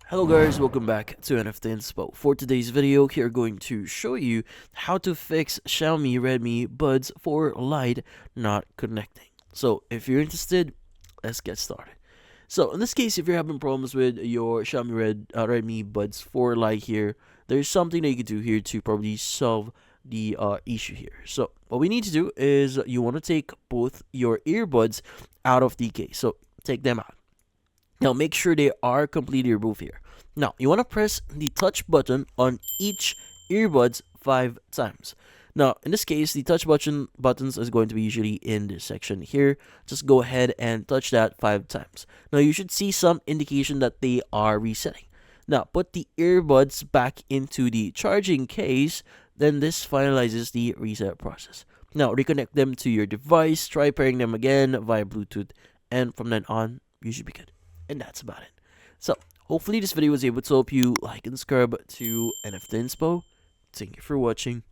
Hello guys, welcome back to NFT Inspo. For today's video, we are going to show you how to fix Xiaomi Redmi buds for Lite not connecting. So if you're interested, let's get started. So in this case, if you're having problems with your Xiaomi Redmi buds for Lite here, there's something that you can do here to probably solve the issue here. So what we need to do is you want to take both your earbuds out of the case. So take them out. Now make sure they are completely removed here. Now you want to press the touch button on each earbuds 5 times. Now in this case, the touch buttons is going to be usually in this section here. Just go ahead and touch that 5 times. Now you should see some indication that they are resetting. Now put the earbuds back into the charging case, then this finalizes the reset process. Now reconnect them to your device, try pairing them again via Bluetooth, and from then on, you should be good. And that's about it. So, hopefully this video was able to help you. Like and subscribe to NFT Inspo. Thank you for watching.